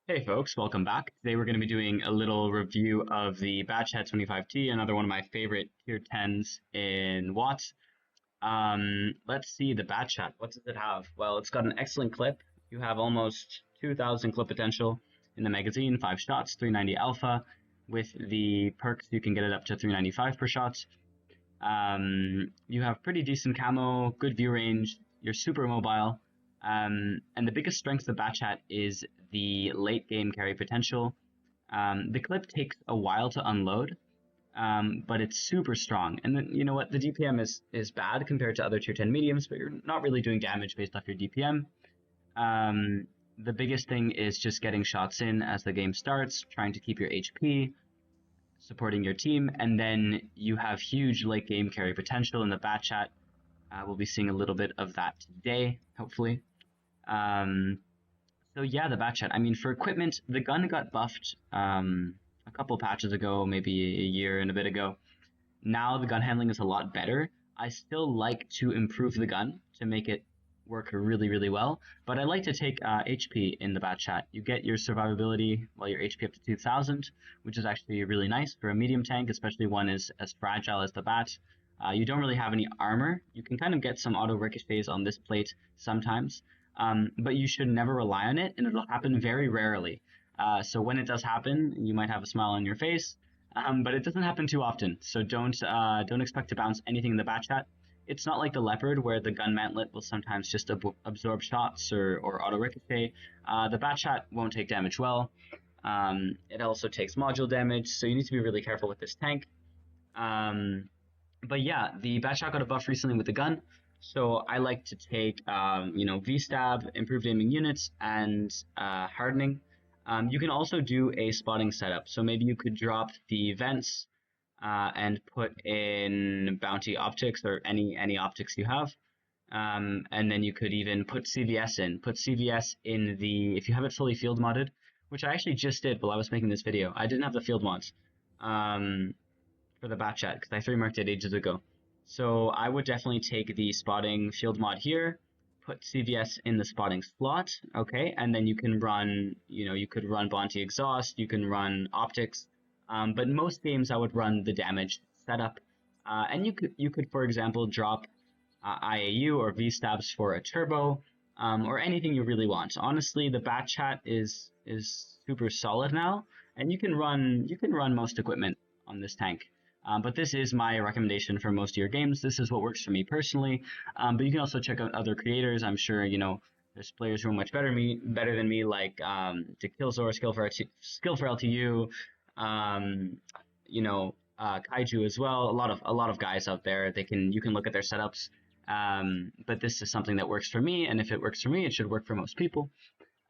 Hey folks, welcome back. Today we're going to be doing a little review of the Batchat 25t, another one of my favorite tier 10s in Watts. Let's see the Batchat. What does it have? Well, it's got an excellent clip. You have almost 2,000 clip potential in the magazine, 5 shots, 390 alpha. With the perks, you can get it up to 395 per shot. You have pretty decent camo, good view range, you're super mobile, and the biggest strength of Batchat is the late game carry potential. The clip takes a while to unload, but it's super strong. And then, you know what, the DPM is bad compared to other tier 10 mediums, but you're not really doing damage based off your DPM. The biggest thing is just getting shots in as the game starts, trying to keep your HP, supporting your team, and then you have huge late game carry potential in the Batchat. We'll be seeing a little bit of that today, hopefully. So yeah, the Batchat. I mean, for equipment, the gun got buffed a couple patches ago, maybe a year and a bit ago. Now the gun handling is a lot better. I still like to improve the gun to make it work really, really well, but I like to take HP in the Batchat. You get your survivability while your HP up to 2,000, which is actually really nice for a medium tank, especially one as fragile as the Bat. You don't really have any armor. You can kind of get some auto ricochets on this plate sometimes, but you should never rely on it, and it'll happen very rarely. So when it does happen, you might have a smile on your face, but it doesn't happen too often. So don't expect to bounce anything in the Batchat. It's not like the Leopard, where the gun mantlet will sometimes just absorb shots or auto ricochet. The Batchat won't take damage well. It also takes module damage, so you need to be really careful with this tank. But yeah, the Batchat got a buff recently with the gun, so I like to take V-stab, improved aiming units, and hardening. You can also do a spotting setup, so maybe you could drop the vents and put in bounty optics or any optics you have. And then you could even put CVS in. Put CVS in if you have it fully field modded, which I actually just did while I was making this video. I didn't have the field mods for the Batchat because I 3-marked it ages ago. So I would definitely take the spotting field mod here, put CVS in the spotting slot, okay, and then you can run, you could run Bounty Exhaust, you can run Optics, but most games I would run the damage setup, and you could, for example, drop IAU or V-stabs for a turbo, or anything you really want. Honestly, the Batchat is super solid now, and you can run most equipment on this tank. But this is my recommendation for most of your games. This is what works for me personally. But you can also check out other creators. I'm sure, there's players who are much better than me, like Killzor, Skill for LTU, Kaiju as well. A lot of guys out there. You can look at their setups. But this is something that works for me, and if it works for me, it should work for most people.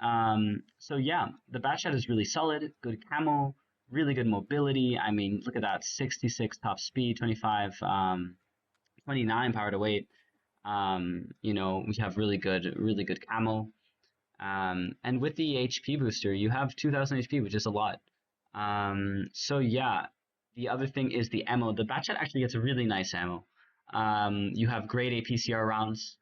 So yeah, the Batchat is really solid, good camo, really good mobility. I mean, look at that, 66 top speed, 25, 29 power to weight. We have really good camo. And with the HP booster, you have 2,000 HP, which is a lot. So yeah, the other thing is the ammo. The Batchat actually gets a really nice ammo. You have great APCR rounds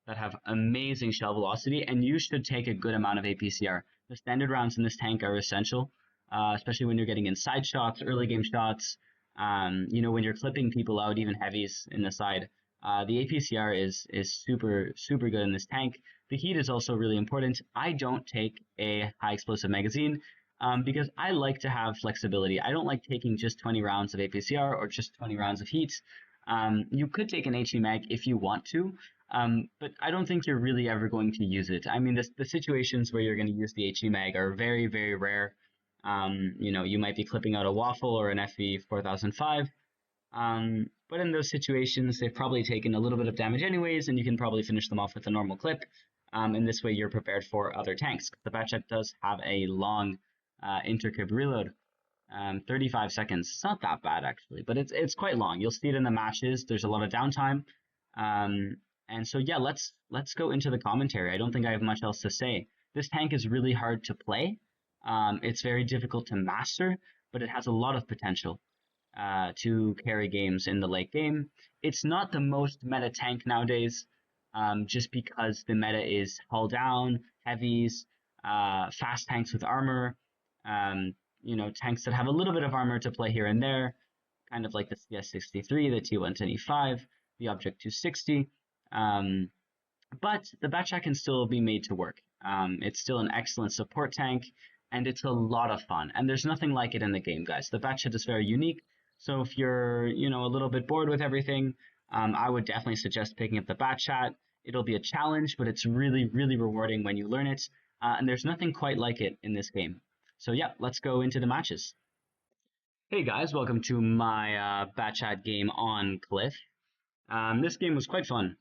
that have amazing shell velocity, and you should take a good amount of APCR. The standard rounds in this tank are essential. Especially when you're getting inside shots, early game shots, when you're clipping people out, even heavies in the side. The APCR is super good in this tank. The heat is also really important. I don't take a high explosive magazine because I like to have flexibility. I don't like taking just 20 rounds of APCR or just 20 rounds of heat. You could take an HE mag if you want to, but I don't think you're really ever going to use it. I mean, the situations where you're going to use the HE mag are very, very rare. You might be clipping out a Waffle or an FV 4005. But in those situations, they've probably taken a little bit of damage anyways, and you can probably finish them off with a normal clip. And this way you're prepared for other tanks. The Batchat does have a long interclip reload, 35 seconds. It's not that bad actually, but it's quite long. You'll see it in the matches. There's a lot of downtime. And so yeah, let's go into the commentary. I don't think I have much else to say. This tank is really hard to play. It's very difficult to master, but it has a lot of potential to carry games in the late game. It's not the most meta tank nowadays, just because the meta is hull down, heavies, fast tanks with armor, tanks that have a little bit of armor to play here and there, kind of like the CS63, the T125, the Object 260. But the Batchat can still be made to work. It's still an excellent support tank, and it's a lot of fun. And there's nothing like it in the game, guys. The Batchat is very unique. So if you're, a little bit bored with everything, I would definitely suggest picking up the Batchat. It'll be a challenge, but it's really, really rewarding when you learn it. And there's nothing quite like it in this game. So yeah, let's go into the matches. Hey guys, welcome to my Batchat game on Cliff. This game was quite fun.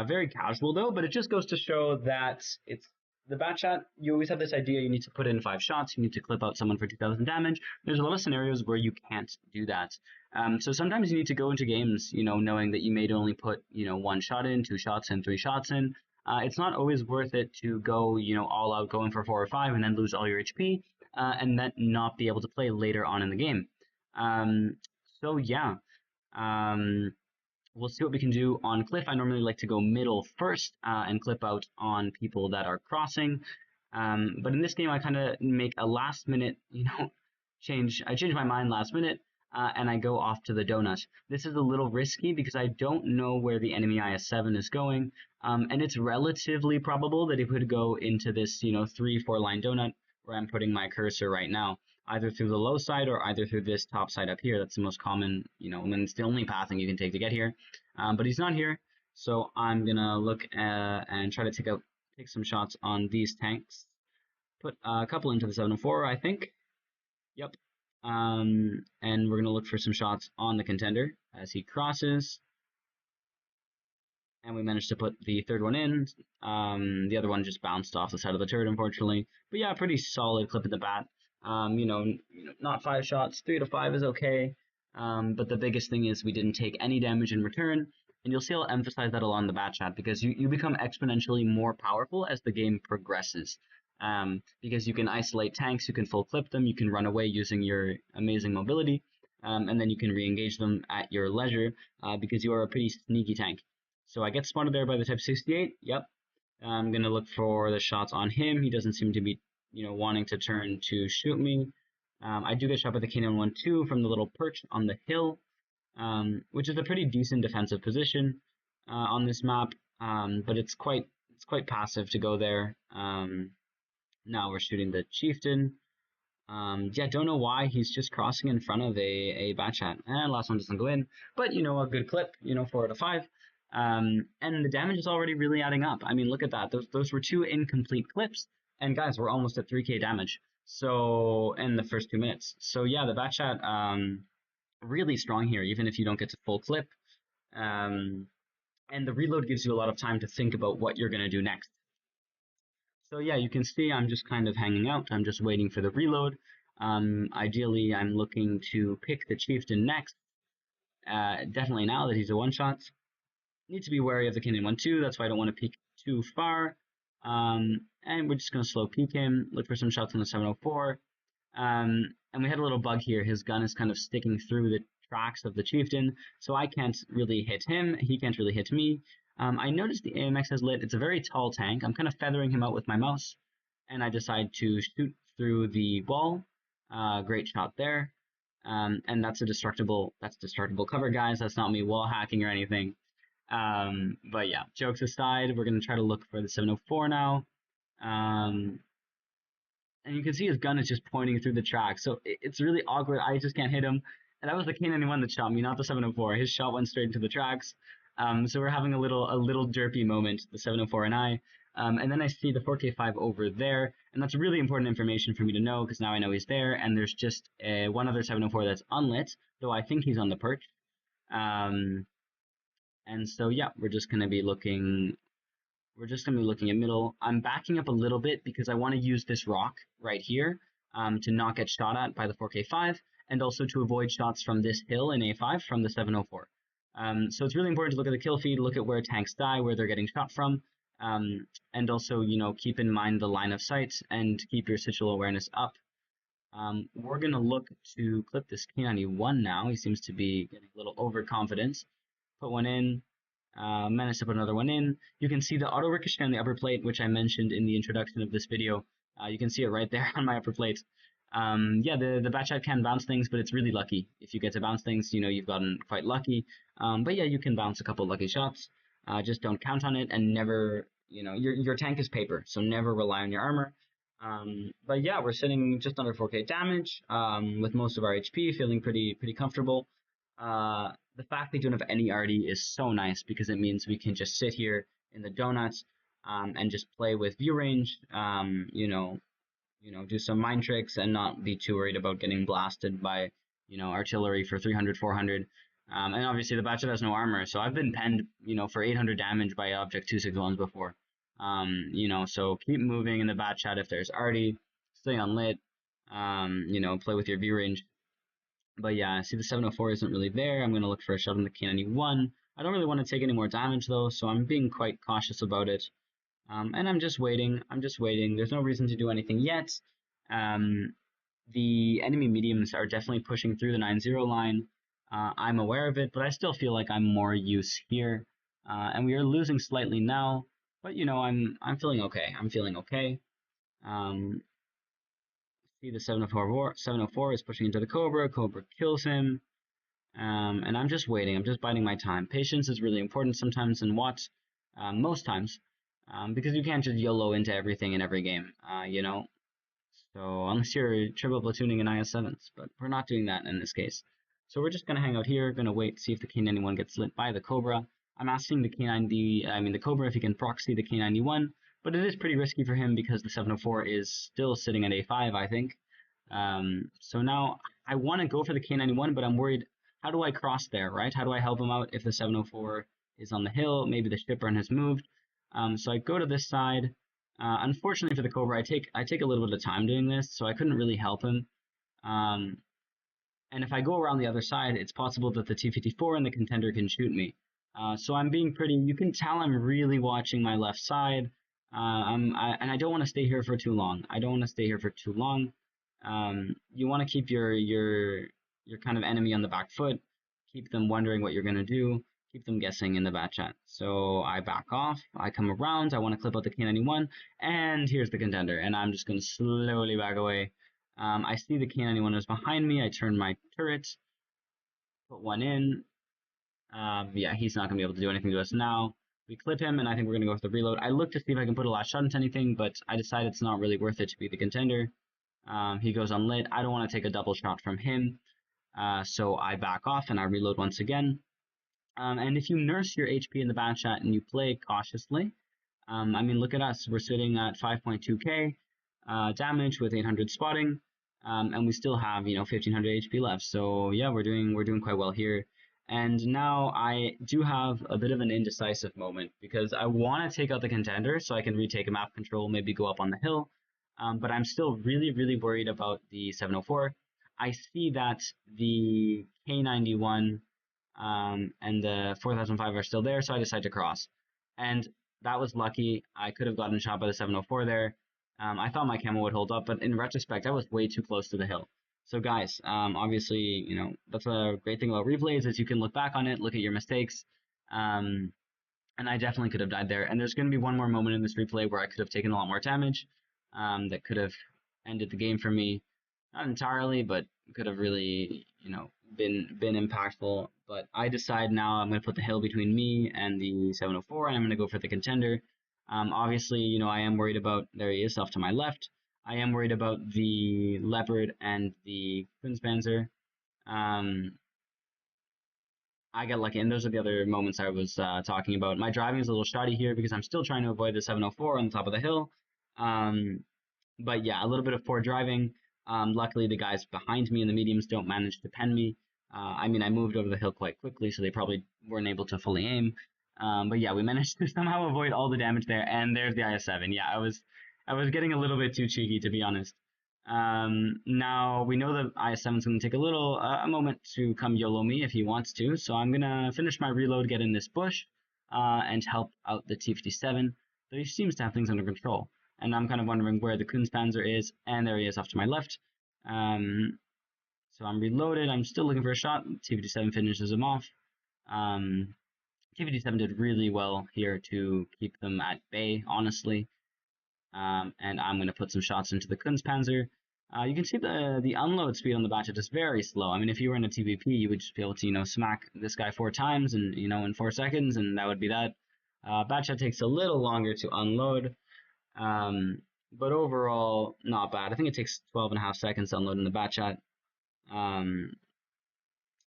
Very casual though, but it just goes to show that it's the Batchat. You always have this idea you need to put in 5 shots, you need to clip out someone for 2,000 damage. There's a lot of scenarios where you can't do that. So sometimes you need to go into games, knowing that you may only put, 1 shot in, 2 shots in, 3 shots in. It's not always worth it to go, all out going for 4 or 5 and then lose all your HP, and then not be able to play later on in the game. So yeah. We'll see what we can do on Cliff. I normally like to go middle first and clip out on people that are crossing. But in this game, I kind of make a last minute, change. I change my mind last minute and I go off to the donut. This is a little risky because I don't know where the enemy IS-7 is going. And it's relatively probable that he could go into this, 3-4 line donut where I'm putting my cursor right now, either through the low side or either through this top side up here. That's the most common, and then it's the only pathing you can take to get here. But he's not here, so I'm gonna look and try to take some shots on these tanks. Put a couple into the 704, I think. Yep. And we're gonna look for some shots on the contender as he crosses. And we managed to put the third one in. The other one just bounced off the side of the turret, unfortunately. But yeah, pretty solid clip at the bat. Not 5 shots. 3 to 5 is okay. But the biggest thing is we didn't take any damage in return. And you'll see I'll emphasize that a lot in the Batchat because you become exponentially more powerful as the game progresses. Because you can isolate tanks, you can full clip them, you can run away using your amazing mobility, and then you can re-engage them at your leisure because you are a pretty sneaky tank. So I get spotted there by the Type 68. Yep. I'm going to look for the shots on him. He doesn't seem to be, wanting to turn to shoot me. I do get shot by the K912 from the little perch on the hill, which is a pretty decent defensive position on this map. But it's quite passive to go there. Now we're shooting the Chieftain. Yeah, don't know why he's just crossing in front of a Batchat. And last one doesn't go in. But, a good clip, 4 to 5. And the damage is already really adding up. I mean, look at that. Those were 2 incomplete clips. And guys, we're almost at 3k damage. So, in the first 2 minutes. So yeah, the Batchat, really strong here, even if you don't get to full clip. And the reload gives you a lot of time to think about what you're going to do next. So yeah, you can see I'm just kind of hanging out. I'm just waiting for the reload. Ideally, I'm looking to pick the Chieftain next. Definitely now that he's a one-shot. Need to be wary of the K912, that's why I don't want to peek too far. And we're just going to slow peek him, look for some shots on the 704. And we had a little bug here. His gun is kind of sticking through the tracks of the Chieftain, so I can't really hit him. He can't really hit me. I noticed the AMX has lit. It's a very tall tank. I'm kind of feathering him out with my mouse, and I decide to shoot through the wall. Great shot there. And that's destructible cover, guys. That's not me wall hacking or anything. But yeah, jokes aside, we're going to try to look for the 704 now. And you can see his gun is just pointing through the track, so it's really awkward. I just can't hit him. And that was the K91 that shot me, not the 704. His shot went straight into the tracks. So we're having a little derpy moment, the 704 and I. And then I see the 4K5 over there, and that's really important information for me to know because now I know he's there, and there's just one other 704 that's unlit, though I think he's on the perch. And so yeah, we're just gonna be looking at middle. I'm backing up a little bit because I want to use this rock right here to not get shot at by the 4K5, and also to avoid shots from this hill in A5 from the 704. So it's really important to look at the kill feed, look at where tanks die, where they're getting shot from, and also, keep in mind the line of sight and keep your situational awareness up. We're going to look to clip this K91 now. He seems to be getting a little overconfident. Put one in, managed to put another one in. You can see the auto ricochet on the upper plate, which I mentioned in the introduction of this video. You can see it right there on my upper plate. Yeah, the Batchat can bounce things, but it's really lucky. If you get to bounce things, you've gotten quite lucky. But yeah, you can bounce a couple lucky shots. Just don't count on it, and never, your tank is paper, so never rely on your armor. But yeah, we're sitting just under 4k damage, with most of our HP, feeling pretty comfortable. The fact they don't have any RD is so nice because it means we can just sit here in the donuts, and just play with view range. Do some mind tricks and not be too worried about getting blasted by, artillery for 300, 400. And obviously the Batchat has no armor, so I've been penned, for 800 damage by Object 261s before. So keep moving in the Batchat if there's arty, stay unlit, play with your view range. But yeah, I see the 704 isn't really there. I'm going to look for a shot on the K91. I don't really want to take any more damage though, so I'm being quite cautious about it. And I'm just waiting. There's no reason to do anything yet. The enemy mediums are definitely pushing through the 9-0 line. I'm aware of it, but I still feel like I'm more use here. And we are losing slightly now, but I'm feeling okay. See the 704 is pushing into the Cobra. Cobra kills him. And I'm just waiting. I'm just biding my time. Patience is really important sometimes in WOT, most times, because you can't just YOLO into everything in every game, So unless you're triple platooning in IS-7s, but we're not doing that in this case. So we're just going to hang out here, going to wait, see if the K91 gets lit by the Cobra. I'm asking the the Cobra if he can proxy the K91, but it is pretty risky for him because the 704 is still sitting at A5, I think. So now I want to go for the K91, but I'm worried, how do I cross there, right? How do I help him out if the 704 is on the hill? Maybe the ship run has moved. So I go to this side. Unfortunately for the Cobra, I take a little bit of time doing this, so I couldn't really help him. And if I go around the other side, it's possible that the T-54 and the contender can shoot me. So I'm being you can tell I'm really watching my left side. And I don't want to stay here for too long. You want to keep your kind of enemy on the back foot, keep them wondering what you're going to do, keep them guessing in the Batchat. So I back off, I come around, I want to clip out the K91, and here's the contender, and I'm just going to slowly back away. I see the K91 is behind me, I turn my turret, put one in. Yeah, he's not going to be able to do anything to us now. We clip him, and I think we're going to go with the reload. I look to see if I can put a last shot into anything, but I decide it's not really worth it to be the contender. He goes unlit. I don't want to take a double shot from him, so I back off and I reload once again. And if you nurse your HP in the Batchat and you play cautiously, look at us. We're sitting at 5.2k damage with 800 spotting, and we still have 1500 HP left. So yeah, we're doing quite well here. And now I do have a bit of an indecisive moment because I want to take out the contender so I can retake a map control, maybe go up on the hill. But I'm still really worried about the 704. I see that the K91 and the 4005 are still there, so I decide to cross. And that was lucky. I could have gotten shot by the 704 there. I thought my camo would hold up, but in retrospect, I was way too close to the hill. So guys, obviously, that's a great thing about replays is you can look back on it, look at your mistakes. And I definitely could have died there. And there's going to be one more moment in this replay where I could have taken a lot more damage. That could have ended the game for me. Not entirely, but could have really, been impactful. But I decide now I'm going to put the hill between me and the 704, and I'm going to go for the contender. Obviously, I am worried about, there he is off to my left. I am worried about the Leopard and the Kunstpanzer. I got lucky, and those are the other moments I was talking about. My driving is a little shoddy here because I'm still trying to avoid the 704 on the top of the hill. But yeah, a little bit of poor driving. Luckily, the guys behind me in the mediums don't manage to pen me. I moved over the hill quite quickly, so they probably weren't able to fully aim. But yeah, we managed to somehow avoid all the damage there, and there's the IS-7. Yeah, I was getting a little bit too cheeky, to be honest. Now we know the IS-7 is going to take a moment to come YOLO me if he wants to, so I'm going to finish my reload, get in this bush, and help out the T-57, though he seems to have things under control. And I'm kind of wondering where the Kunstpanzer is, and there he is off to my left. So I'm reloaded, I'm still looking for a shot, T-57 finishes him off. T-57 did really well here to keep them at bay, honestly. and I'm going to put some shots into the Kunstpanzer. You can see the unload speed on the Batchat is very slow. I mean, if you were in a TVP, you would just be able to, smack this guy 4 times and, in 4 seconds, and that would be that. Batchat takes a little longer to unload, but overall, not bad. I think it takes 12.5 seconds to unload in the Batchat,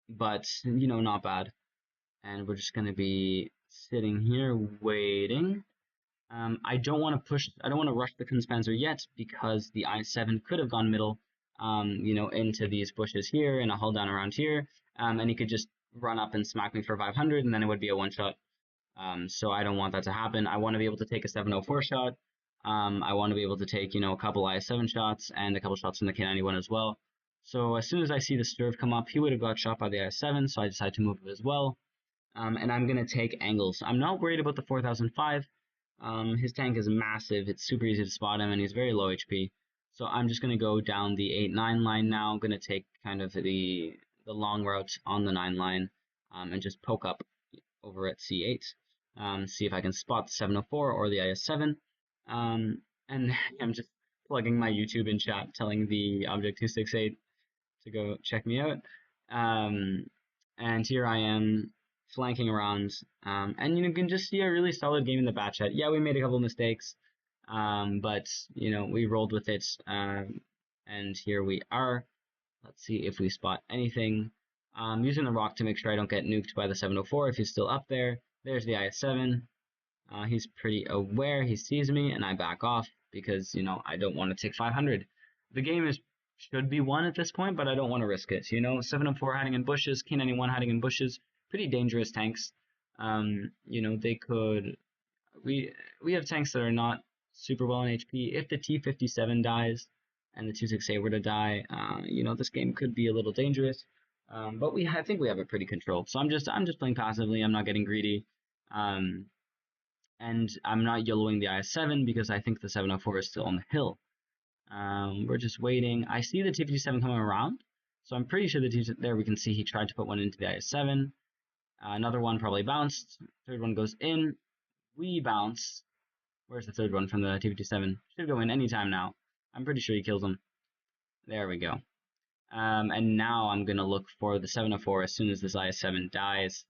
but, not bad. And we're just going to be sitting here waiting. I don't want to rush the Kunstpanzer yet because the I-7 could have gone middle, into these bushes here and a hull down around here, and he could just run up and smack me for 500, and then it would be a one-shot. So I don't want that to happen. I want to be able to take a 704 shot. I want to be able to take, a couple IS-7 shots and a couple shots from the K91 as well. So as soon as I see the Sturv come up, he would have got shot by the IS-7, so I decided to move as well. And I'm going to take angles. I'm not worried about the 4005. His tank is massive. It's super easy to spot him, and he's very low HP. So I'm just going to go down the 8-9 line now. I'm going to take kind of the long route on the 9 line, and just poke up over at C8. See if I can spot the 704 or the IS-7. And I'm just plugging my YouTube in chat, telling the Object 268 to go check me out. And here I am flanking around, and you can just see a really solid game in the Batchat. Yeah, we made a couple mistakes, but we rolled with it, and here we are. Let's see if we spot anything. Using the rock to make sure I don't get nuked by the 704 if he's still up there. There's the IS-7. He's pretty aware. He sees me, and I back off because I don't want to take 500. The game should be won at this point, but I don't want to risk it. 704 hiding in bushes, K91 hiding in bushes, pretty dangerous tanks. They could. We have tanks that are not super well in HP. If the T57 dies and the 268 were to die, this game could be a little dangerous. But I think we have it pretty controlled. So I'm just playing passively. I'm not getting greedy. And I'm not YOLOing the IS-7 because I think the 704 is still on the hill. We're just waiting. I see the T57 coming around, so I'm pretty sure there we can see he tried to put one into the IS-7. Another one probably bounced. Third one goes in. We bounce. Where's the third one from the T57? Should go in anytime now. I'm pretty sure he kills him. There we go. And now I'm going to look for the 704 as soon as this IS-7 dies.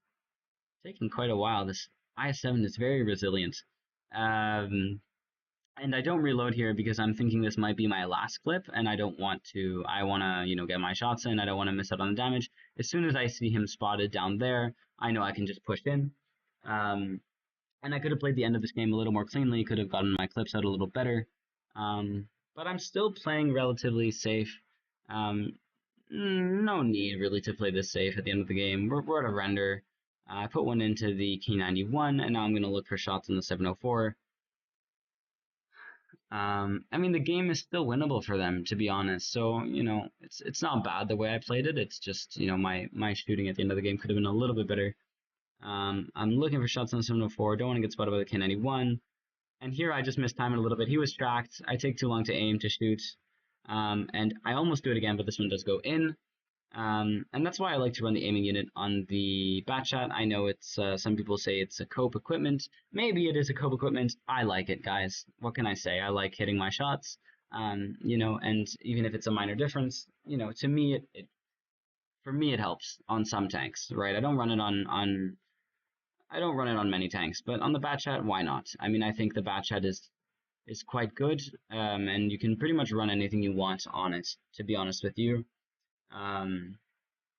It's taking quite a while. This IS-7 is very resilient. And I don't reload here because I'm thinking this might be my last clip, and I don't want to. I want to, get my shots in. I don't want to miss out on the damage. As soon as I see him spotted down there, I know I can just push in. And I could have played the end of this game a little more cleanly. Could have gotten my clips out a little better. But I'm still playing relatively safe. No need really to play this safe at the end of the game. We're at a render. I put one into the K91, and now I'm going to look for shots in the 704. I mean, the game is still winnable for them, to be honest. So, it's not bad the way I played it. It's just, my shooting at the end of the game could have been a little bit better. I'm looking for shots on the 704. Don't want to get spotted by the K91. And here I just mistimed it a little bit. He was tracked. I take too long to aim to shoot. And I almost do it again, but this one does go in. And that's why I like to run the aiming unit on the Batchat. I know it's some people say it's a cope equipment. Maybe it is a cope equipment. I like it, guys. What can I say? I like hitting my shots. And even if it's a minor difference, to me for me it helps on some tanks, right? I don't run it on many tanks, but on the Batchat, why not? I mean, I think the Batchat is quite good, and you can pretty much run anything you want on it, to be honest with you.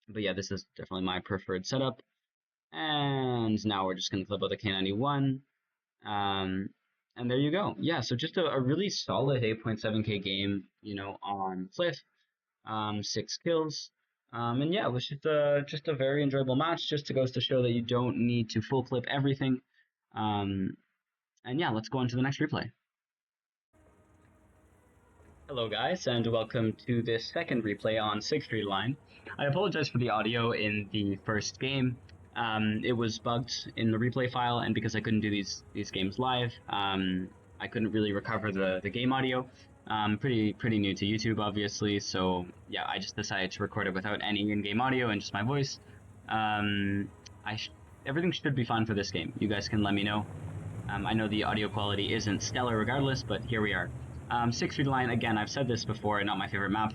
But yeah, this is definitely my preferred setup. And now we're just going to clip out the K91. And there you go. Yeah, so just a really solid 8.7k game, on Cliff. 6 kills. And yeah, it was just a very enjoyable match. Just goes to show that you don't need to full clip everything. And yeah, let's go on to the next replay. Hello guys, and welcome to this second replay on 6th Street Line. I apologize for the audio in the first game. It was bugged in the replay file, and because I couldn't do these games live, I couldn't really recover the game audio. Pretty new to YouTube, obviously, so yeah, I just decided to record it without any in-game audio and just my voice. Everything should be fine for this game. You guys can let me know. I know the audio quality isn't stellar regardless, but here we are. 6 feet line, again, I've said this before, not my favorite map.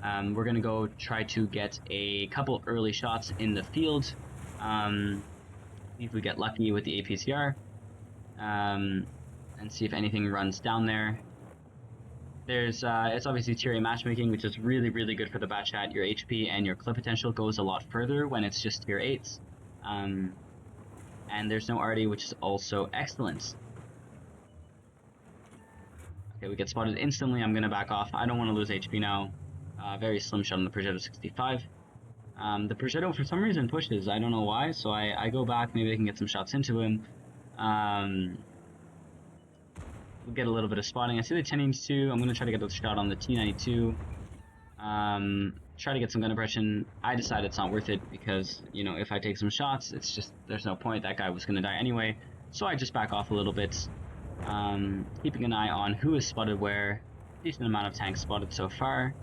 We're going to go try to get a couple early shots in the field. See if we get lucky with the APCR. And see if anything runs down there. There's it's obviously tier A matchmaking, which is really, really good for the Batchat. Your HP and your clip potential goes a lot further when it's just tier 8s. And there's no RD, which is also excellent. Okay, we get spotted instantly. I'm going to back off. I don't want to lose HP now. Very slim shot on the Progetto 65. The Progetto, for some reason, pushes. I don't know why, so I go back. Maybe I can get some shots into him. We'll get a little bit of spotting. I see the 1082. I'm going to try to get a shot on the T92. Try to get some gun impression. I decide it's not worth it because, you know, if I take some shots, it's just, there's no point. That guy was going to die anyway. So I just back off a little bit. Keeping an eye on who is spotted where. Decent amount of tanks spotted so far.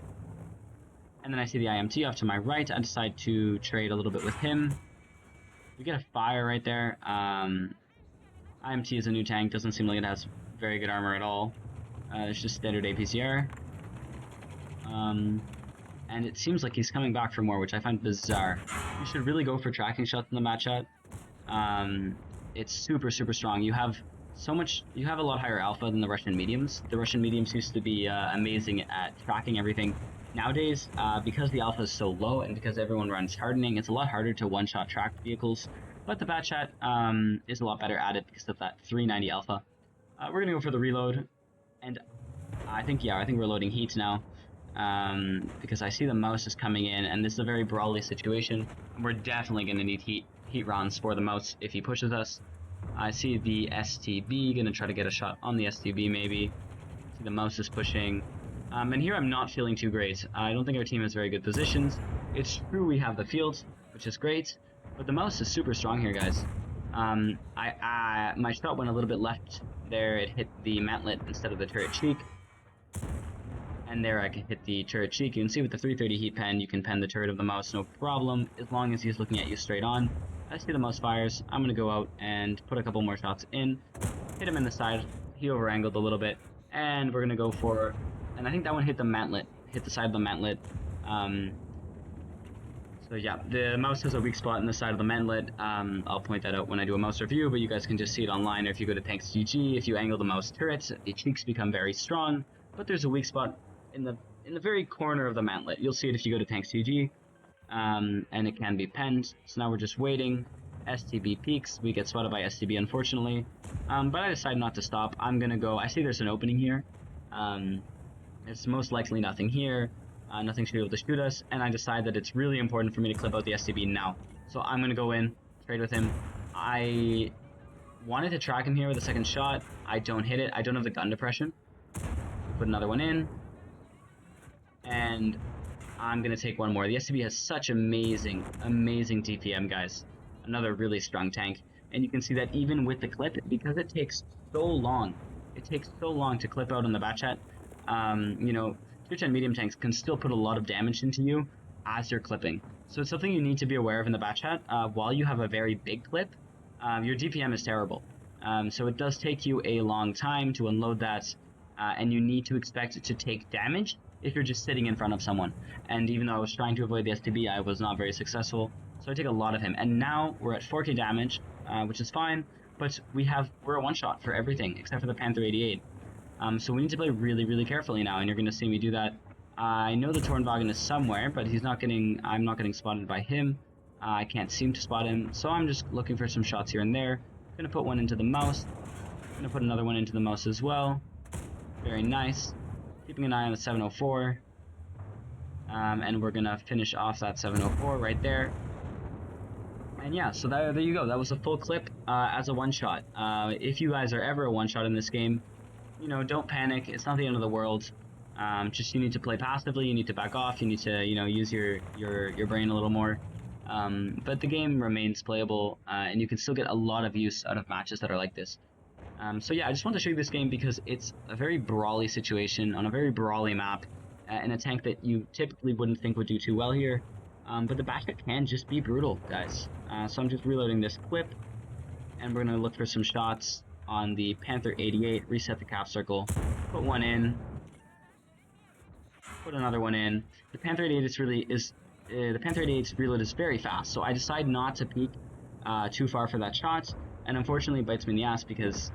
And then I see the IMT off to my right. I decide to trade a little bit with him. We get a fire right there. IMT is a new tank. Doesn't seem like it has very good armor at all. It's just standard APCR. And it seems like he's coming back for more, which I find bizarre. You should really go for tracking shots in the Batchat. It's super, super strong. You have a lot higher alpha than the Russian mediums. The Russian mediums used to be amazing at tracking everything. Nowadays, because the alpha is so low and because everyone runs hardening, it's a lot harder to one-shot track vehicles. But the Batchat is a lot better at it because of that 390 alpha. We're gonna go for the reload, and I think we're loading heat now. Because I see the mouse is coming in, and this is a very brawly situation. We're definitely going to need heat rounds for the mouse if he pushes us. I see the STB, going to try to get a shot on the STB maybe. See the mouse is pushing. And here I'm not feeling too great. I don't think our team has very good positions. It's true we have the field, which is great, but the mouse is super strong here, guys. My shot went a little bit left there. It hit the mantlet instead of the turret cheek. And there I can hit the turret cheek. You can see with the 330 heat pen, you can pen the turret of the mouse, no problem, as long as he's looking at you straight on. I see the mouse fires. I'm going to go out and put a couple more shots in. Hit him in the side. He over-angled a little bit. And we're going to go for... And I think that one hit the mantlet. Hit the side of the mantlet. So yeah, the mouse has a weak spot in the side of the mantlet. I'll point that out when I do a mouse review, but you guys can just see it online. Or if you go to Tanks GG, if you angle the mouse turret, the cheeks become very strong. But there's a weak spot in the very corner of the mantlet. You'll see it if you go to Tanks GG, and it can be penned. So now we're just waiting. STB peaks. We get spotted by STB, unfortunately. But I decide not to stop. I'm gonna go. I see there's an opening here. It's most likely nothing here. Nothing should be able to shoot us, and I decide that it's really important for me to clip out the STB now. So I'm gonna go in, trade with him. I wanted to track him here with a second shot. I don't hit it. I don't have the gun depression. Put another one in. And I'm going to take one more. The SCB has such amazing DPM, guys. Another really strong tank. And you can see that even with the clip, because it takes so long. It takes so long to clip out on the Batchat. You know, tier 10 medium tanks can still put a lot of damage into you as you're clipping. So it's something you need to be aware of in the Batchat. While you have a very big clip, your DPM is terrible. So it does take you a long time to unload that. And you need to expect it to take damage if you're just sitting in front of someone. And even though I was trying to avoid the STB, I was not very successful. So I take a lot of him. And now we're at 4k damage, which is fine, but we're a one-shot for everything except for the Panther 88. So we need to play really, really carefully now, and you're going to see me do that. I know the Tornwagen is somewhere, but I'm not getting spotted by him. I can't seem to spot him, so I'm just looking for some shots here and there. Going to put one into the mouse. Going to put another one into the mouse as well. Very nice. Keeping an eye on the 704. And we're going to finish off that 704 right there. And yeah, so there you go. That was a full clip as a one-shot. If you guys are ever a one-shot in this game, you know, don't panic. It's not the end of the world. Just you need to play passively. You need to back off. You need to, you know, use your brain a little more. But the game remains playable, and you can still get a lot of use out of matches that are like this. So yeah, I just want to show you this game because it's a very brawly situation on a very brawly map, and a tank that you typically wouldn't think would do too well here. But the Batchat can just be brutal, guys. So I'm just reloading this clip, and we're going to look for some shots. on the Panther 88, reset the cap circle, put one in, put another one in. The Panther 88 the Panther 88's reload is very fast, so I decide not to peek too far for that shot, and unfortunately it bites me in the ass because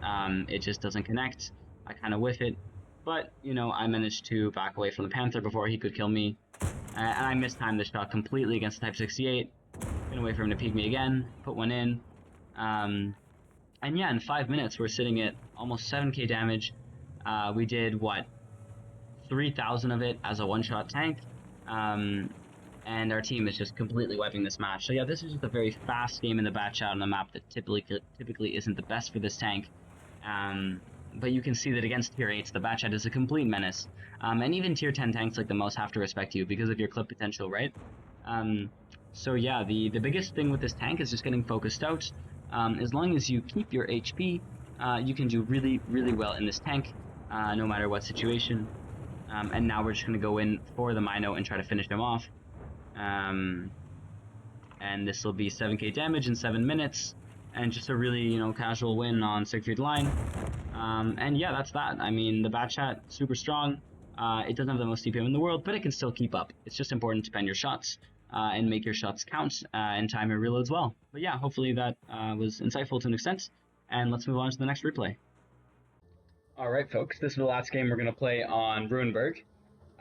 it just doesn't connect. I kind of whiff it, but you know, I managed to back away from the Panther before he could kill me, and I mistimed the shot completely against the Type 68. Gonna wait for him to peek me again, put one in, and yeah, in 5 minutes we're sitting at almost 7k damage. We did what, 3,000 of it as a one-shot tank, and our team is just completely wiping this match. So yeah, this is just a very fast game in the Batchat on a map that typically isn't the best for this tank. But you can see that against tier 8s, the Batchat is a complete menace. And even tier 10 tanks like the most have to respect you because of your clip potential, right? So yeah, the biggest thing with this tank is just getting focused out. As long as you keep your HP, you can do really, really well in this tank, no matter what situation. And now we're just going to go in for the Mino and try to finish him off. And this will be 7k damage in 7 minutes, and just a really, you know, casual win on Siegfried line. And yeah, that's that. I mean, the Batchat, super strong. It doesn't have the most CPM in the world, but it can still keep up. It's just important to pen your shots and make your shots count and time your reloads well. But yeah, hopefully that was insightful to an extent, and let's move on to the next replay. Alright folks, this is the last game we're going to play on Ruinberg.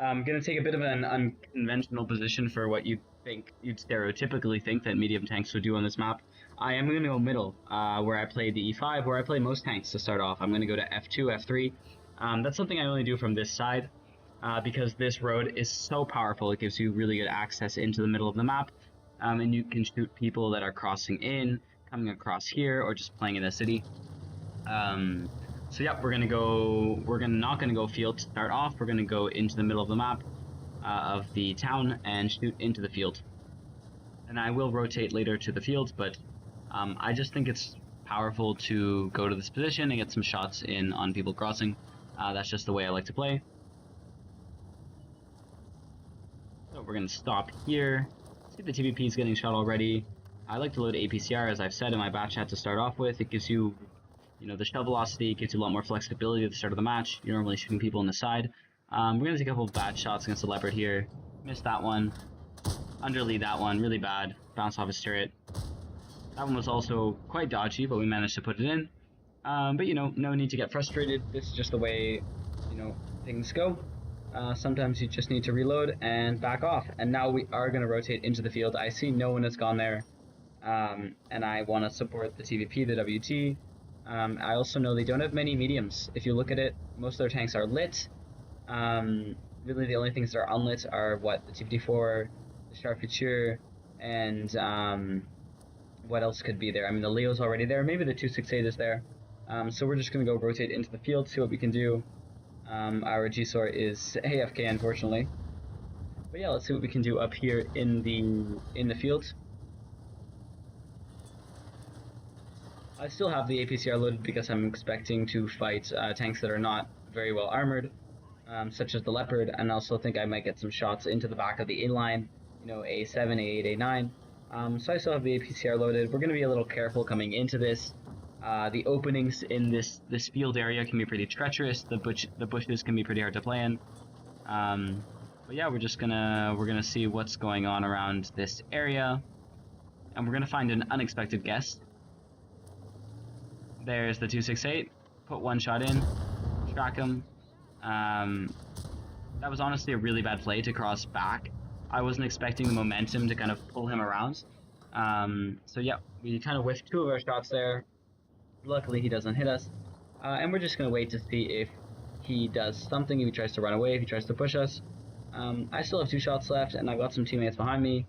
I'm going to take a bit of an unconventional position for what you'd stereotypically think that medium tanks would do on this map. I am going to go middle, where I play the E5, where I play most tanks to start off. I'm going to go to F2, F3. That's something I only do from this side, because this road is so powerful. It gives you really good access into the middle of the map, and you can shoot people that are crossing in, coming across here, or just playing in the city. So yeah, we're not gonna go field to start off. We're gonna go into the middle of the map of the town and shoot into the field. And I will rotate later to the field, but I just think it's powerful to go to this position and get some shots in on people crossing. That's just the way I like to play. So we're gonna stop here. See, the TVP is getting shot already. I like to load APCR, as I've said in my Batchat to start off with. It gives you, the shell velocity, gives you a lot more flexibility at the start of the match. You're normally shooting people on the side. We're going to take a couple of bad shots against the Leopard here. Missed that one. Underlead that one, really bad. Bounce off his turret. That one was also quite dodgy, but we managed to put it in. But no need to get frustrated. This is just the way, things go. Sometimes you just need to reload and back off. And now we are going to rotate into the field. I see no one has gone there. And I want to support the TVP, the WT. I also know they don't have many mediums. If you look at it, most of their tanks are lit. Really the only things that are unlit are the TVT4, the Charfuture, and what else could be there? I mean, the Leo's already there. Maybe the 268 is there. So we're just going to go rotate into the field, see what we can do. Our GSOR is AFK, unfortunately. But yeah, let's see what we can do up here in the field. I still have the APCR loaded because I'm expecting to fight tanks that are not very well armored, such as the Leopard, and I also think I might get some shots into the back of the A line, A7, A8, A9. So I still have the APCR loaded. We're going to be a little careful coming into this. The openings in this field area can be pretty treacherous. The bushes can be pretty hard to play in. But yeah, we're gonna see what's going on around this area, and we're gonna find an unexpected guest. There's the 268. Put one shot in, track him. That was honestly a really bad play to cross back. I wasn't expecting the momentum to kind of pull him around. So yeah, we kind of whiffed two of our shots there. Luckily he doesn't hit us. And we're just going to wait to see if he does something, if he tries to run away, if he tries to push us. I still have 2 shots left, and I've got some teammates behind me,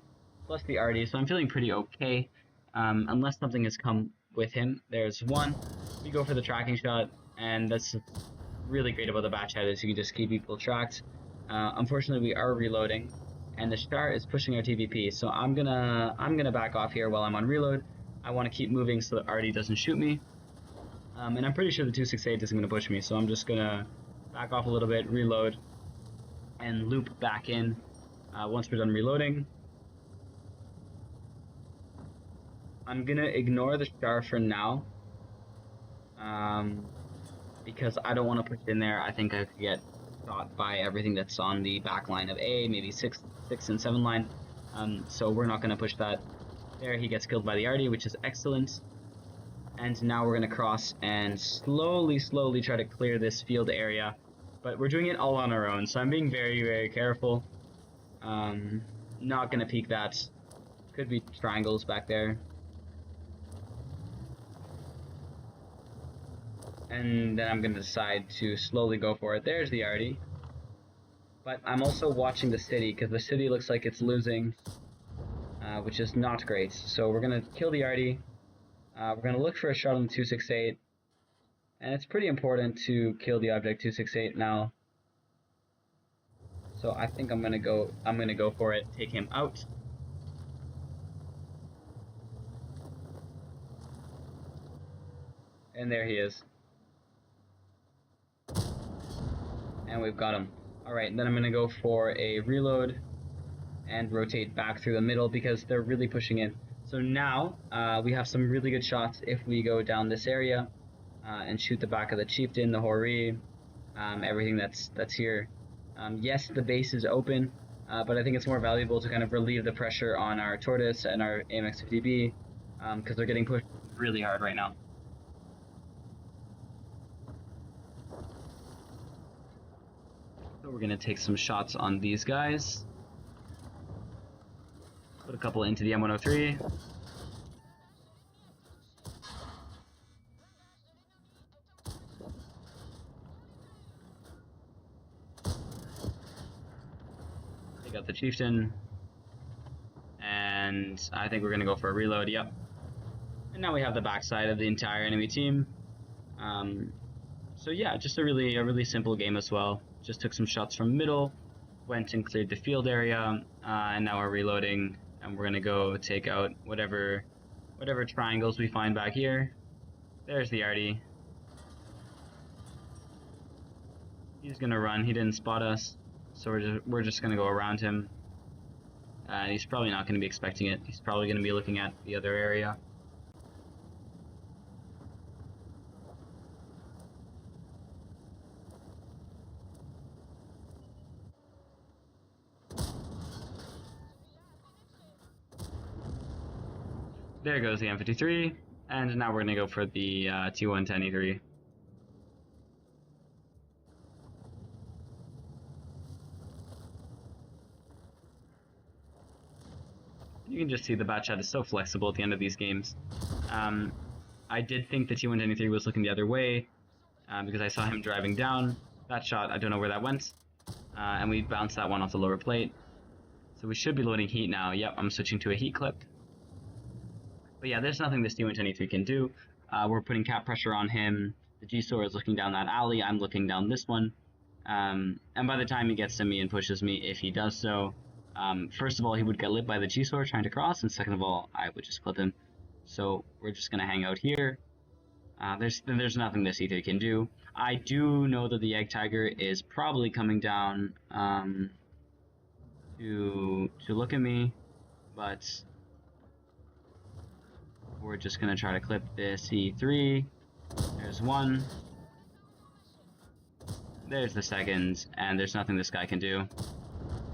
plus the RD, so I'm feeling pretty okay. Unless something has come with him. There's one. We go for the tracking shot, and that's really great about the Batchat is you can just keep people tracked. Unfortunately, we are reloading, and the star is pushing our TVP, so I'm gonna back off here while I'm on reload. I want to keep moving so that RD doesn't shoot me. And I'm pretty sure the 268 isn't going to push me, so I'm just going to back off a little bit, reload, and loop back in once we're done reloading. I'm going to ignore the star for now, because I don't want to push in there. I think I could get shot by everything that's on the back line of A, maybe 6 and 7 line. So we're not going to push that. There, he gets killed by the Artie, which is excellent. And now we're going to cross and slowly try to clear this field area. But we're doing it all on our own, so I'm being very careful. Not going to peek that. Could be triangles back there. And then I'm going to decide to slowly go for it. There's the Artie. But I'm also watching the city, because the city looks like it's losing, which is not great. So we're going to kill the Artie. We're going to look for a shot on the 268. And it's pretty important to kill the object 268 now. So I think I'm gonna go for it, take him out. And there he is. And we've got him. Alright, then I'm gonna go for a reload and rotate back through the middle because they're really pushing in. So now we have some really good shots if we go down this area and shoot the back of the chieftain, the Hori, everything that's here. Yes, the base is open, but I think it's more valuable to kind of relieve the pressure on our Tortoise and our AMX-50B because they're getting pushed really hard right now. So we're going to take some shots on these guys. Put a couple into the M103. Take out the chieftain. And I think we're going to go for a reload, yep. And now we have the backside of the entire enemy team. So yeah, just a really simple game as well. Just took some shots from middle, went and cleared the field area, and now we're reloading, and we're gonna go take out whatever triangles we find back here. There's the Artie. He's gonna run. He didn't spot us, so we're just gonna go around him. And he's probably not gonna be expecting it. He's probably gonna be looking at the other area. There goes the M53, and now we're going to go for the T110E3. You can just see the Batchat is so flexible at the end of these games. I did think the T110E3 was looking the other way because I saw him driving down. That shot, I don't know where that went, and we bounced that one off the lower plate. So we should be loading heat now. Yep, I'm switching to a heat clip. But yeah, there's nothing this T110E3 can do. We're putting cap pressure on him. The G-Sor is looking down that alley. I'm looking down this one. And by the time he gets to me and pushes me, if he does so, first of all, he would get lit by the G-Sor trying to cross, and second of all, I would just clip him. So we're just going to hang out here. There's nothing this E3 can do. I do know that the Egg Tiger is probably coming down to look at me, but we're just going to try to clip this E3. There's one. There's the second, and there's nothing this guy can do.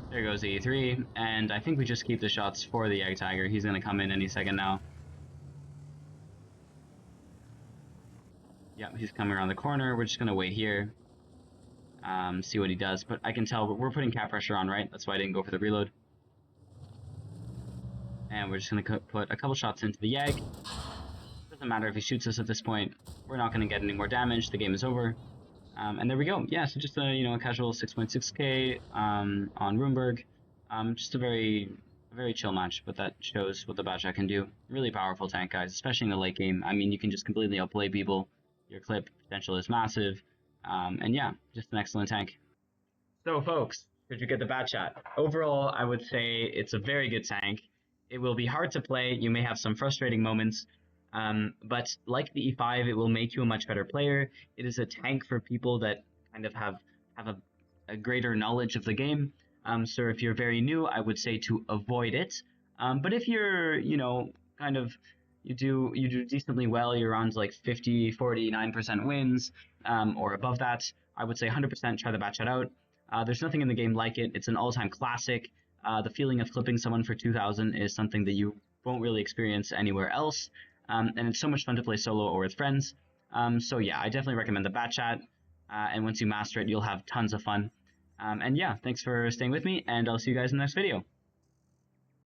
There goes the E3, and I think we just keep the shots for the Egg Tiger. He's going to come in any second now. Yep, he's coming around the corner. We're just going to wait here, see what he does. But I can tell we're putting cap pressure on, right? That's why I didn't go for the reload. And we're just going to put a couple shots into the Yag. Doesn't matter if he shoots us at this point. We're not going to get any more damage. The game is over. And there we go. Yeah, so just a casual 6.6k on Runeberg. Just a very chill match, but that shows what the Batchat can do. Really powerful tank, guys, especially in the late game. I mean, you can just completely outplay people. Your clip potential is massive. And yeah, just an excellent tank. So folks, did you get the Batchat? Overall, I would say it's a very good tank. It will be hard to play. You may have some frustrating moments. But like the E5, it will make you a much better player. It is a tank for people that kind of have a greater knowledge of the game. So if you're very new, I would say to avoid it. But if you're, kind of, you do decently well. You're on to like 50, 49% wins, or above that. I would say 100% try the Batchat out. There's nothing in the game like it. It's an all-time classic. The feeling of clipping someone for 2,000 is something that you won't really experience anywhere else. And it's so much fun to play solo or with friends. So yeah, I definitely recommend the Batchat. And once you master it, you'll have tons of fun. And yeah, thanks for staying with me, and I'll see you guys in the next video.